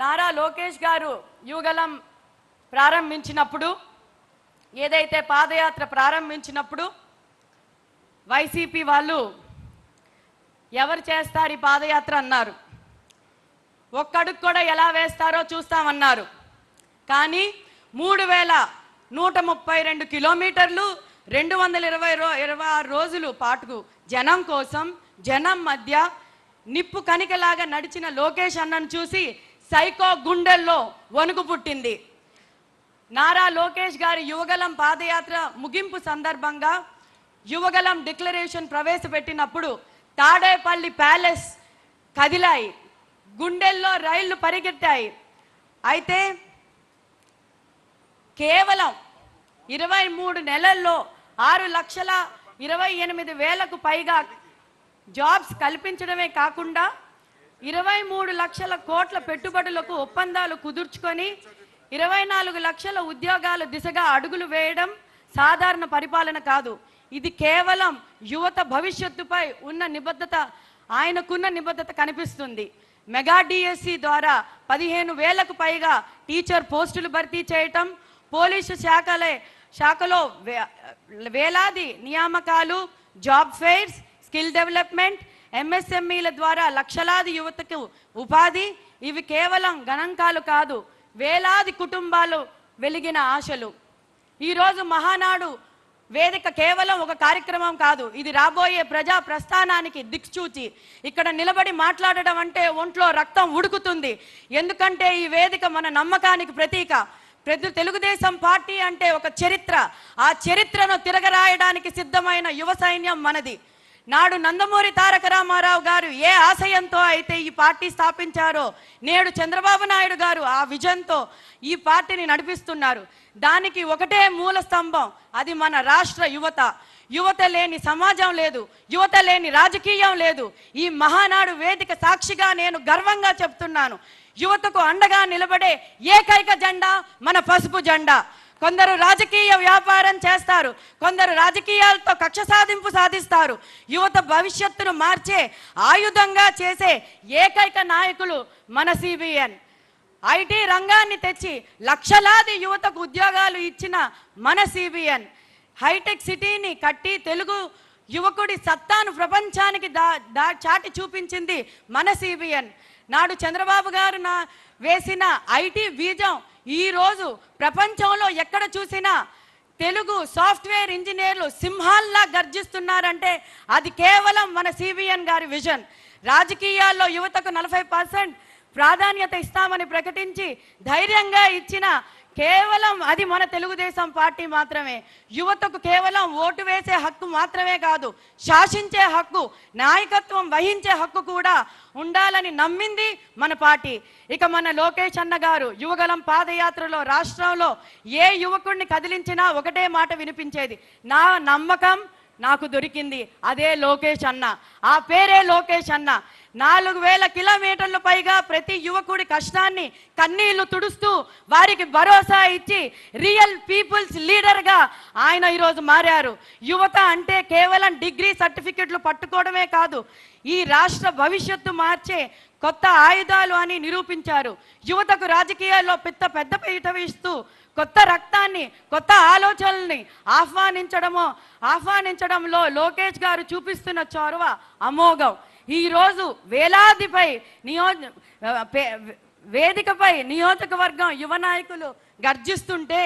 నారా లోకేష్ గారు యువగలం ప్రారంభించినప్పుడు ఏదైతే పాదయాత్ర ప్రారంభించినప్పుడు వైసీపీ వాళ్ళు ఎవరు చేస్తారు ఈ పాదయాత్ర అన్నారు. ఒక్కడుగు కూడా ఎలా వేస్తారో చూస్తామన్నారు. కానీ 3132 కిలోమీటర్లు 226 రోజులు పాటుకు జనం కోసం జనం మధ్య నిప్పు కణికలాగా నడిచిన లోకేష్ అన్నను చూసి సైకో గుండెల్లో వణుకు పుట్టింది. నారా లోకేష్ గారి యువగలం పాదయాత్ర ముగింపు సందర్భంగా యువగలం డిక్లరేషన్ ప్రవేశపెట్టినప్పుడు తాడేపల్లి ప్యాలెస్ కదిలాయి, గుండెల్లో రైళ్లు పరిగెత్తాయి. అయితే కేవలం 23 నెలల్లో 6,28,000కు పైగా జాబ్స్ కల్పించడమే కాకుండా 23 లక్షల కోట్ల పెట్టుబడులకు ఒప్పందాలు కుదుర్చుకొని 24 లక్షల ఉద్యోగాల దిశగా అడుగులు వేయడం సాధారణ పరిపాలన కాదు. ఇది కేవలం యువత భవిష్యత్తుపై ఉన్న నిబద్ధత, ఆయనకున్న నిబద్ధత కనిపిస్తుంది. మెగా డిఎస్సి ద్వారా 15,000కు పైగా టీచర్ పోస్టులు భర్తీ చేయటం, పోలీసు శాఖలో వేలాది నియామకాలు, జాబ్ ఫెయిర్స్, స్కిల్ డెవలప్మెంట్, ఎంఎస్ఎంఈల ద్వారా లక్షలాది యువతకు ఉపాధి, ఇవి కేవలం గణాంకాలు కాదు, వేలాది కుటుంబాలు వెలిగిన ఆశలు. ఈరోజు మహానాడు వేదిక కేవలం ఒక కార్యక్రమం కాదు, ఇది రాబోయే ప్రజా ప్రస్థానానికి దిక్సూచి. ఇక్కడ నిలబడి మాట్లాడడం అంటే ఒంట్లో రక్తం ఉడుకుతుంది. ఎందుకంటే ఈ వేదిక మన నమ్మకానికి ప్రతీక. తెలుగుదేశం పార్టీ అంటే ఒక చరిత్ర, ఆ చరిత్రను తిరగరాయడానికి సిద్ధమైన యువ సైన్యం మనది. నాడు నందమూరి తారక రామారావు గారు ఏ ఆశయంతో అయితే ఈ పార్టీ స్థాపించారో నేడు చంద్రబాబు నాయుడు గారు ఆ విజన్తో ఈ పార్టీని నడిపిస్తున్నారు. దానికి ఒకటే మూల స్తంభం, అది మన రాష్ట్ర యువత. యువత లేని సమాజం లేదు, యువత లేని రాజకీయం లేదు. ఈ మహానాడు వేదిక సాక్షిగా నేను గర్వంగా చెప్తున్నాను, యువతకు అండగా నిలబడే ఏకైక జెండా మన పసుపు జెండా. కొందరు రాజకీయ వ్యాపారం చేస్తారు, కొందరు రాజకీయాలతో కక్ష సాధింపు సాధిస్తారు. యువత భవిష్యత్తును మార్చే ఆయుధంగా చేసే ఏకైక నాయకులు మన సిబిఎన్. ఐటీ రంగాన్ని తెచ్చి లక్షలాది యువతకు ఉద్యోగాలు ఇచ్చిన మన సిబిఎన్. హైటెక్ సిటీని కట్టి తెలుగు యువకుడి సత్తాను ప్రపంచానికి చాటి చూపించింది మన సిబిఎన్. నాడు చంద్రబాబు గారు వేసిన ఐటీ బీజం ఈరోజు ప్రపంచంలో ఎక్కడ చూసినా తెలుగు సాఫ్ట్వేర్ ఇంజనీర్లు సింహాల్లా గర్జిస్తున్నారంటే అది కేవలం మన సిబిఎన్ గారి విజన్. రాజకీయాల్లో యువతకు 40% ప్రాధాన్యత ఇస్తామని ప్రకటించి ధైర్యంగా ఇచ్చిన కేవలం అది మన తెలుగుదేశం పార్టీ మాత్రమే. యువతకు కేవలం ఓటు వేసే హక్కు మాత్రమే కాదు, శాసించే హక్కు, నాయకత్వం వహించే హక్కు కూడా ఉండాలని నమ్మింది మన పార్టీ. ఇక మన లోకేష్ అన్న గారు యువగలం పాదయాత్రలో రాష్ట్రంలో ఏ యువకుడిని కదిలించినా ఒకటే మాట వినిపించేది, నా నమ్మకం నాకు దొరికింది, అదే లోకేష్ అన్న. ఆ పేరే లోకేష్ అన్న. 4,000 కిలోమీటర్ల పైగా ప్రతి యువకుడి కష్టాన్ని కన్నీళ్లు తుడుస్తూ వారికి భరోసా ఇచ్చి రియల్ పీపుల్స్ లీడర్గా ఆయన ఈరోజు మారారు. యువత అంటే కేవలం డిగ్రీ సర్టిఫికెట్లు పట్టుకోవడమే కాదు, ఈ రాష్ట్ర భవిష్యత్తు మార్చే కొత్త ఆయుధాలు అని నిరూపించారు. యువతకు రాజకీయాల్లో పెద్ద పీట వేస్తూ కొత్త రక్తాన్ని, కొత్త ఆలోచనల్ని ఆహ్వానించడంలో లోకేష్ గారు చూపిస్తున్న చొరవ అమోఘం. ఈరోజు వేలాదిపై వేదికపై నియోజకవర్గం యువ నాయకులు గర్జిస్తుంటే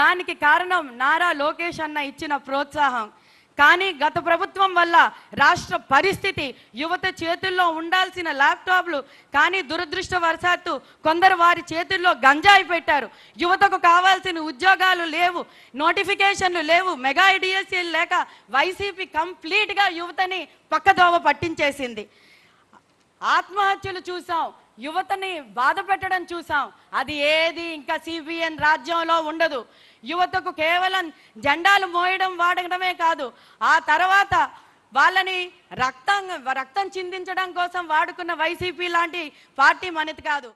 దానికి కారణం నారా లోకేష్ అన్న ఇచ్చిన ప్రోత్సాహం. కానీ గత ప్రభుత్వం వల్ల రాష్ట్ర పరిస్థితి, యువత చేతుల్లో ఉండాల్సిన ల్యాప్టాప్లు కానీ దురదృష్టవశాత్తు కొందరు వారి చేతుల్లో గంజాయి పెట్టారు. యువతకు కావాల్సిన ఉద్యోగాలు లేవు, నోటిఫికేషన్లు లేవు, మెగా డిఎస్సీలు లేక వైసీపీ కంప్లీట్గా యువతని పక్కదోవ పట్టించేసింది. ఆత్మహత్యలు చూసాం, యువతని బాధ పెట్టడం చూసాం. అది ఏది ఇంకా సిబిఎన్ రాజ్యంలో ఉండదు. యువతకు కేవలం జెండాలు మోయడం వాడడమే కాదు, ఆ తర్వాత వాళ్ళని రక్తం చిందించడం కోసం వాడుకున్న వైసీపీ లాంటి పార్టీ మనది కాదు.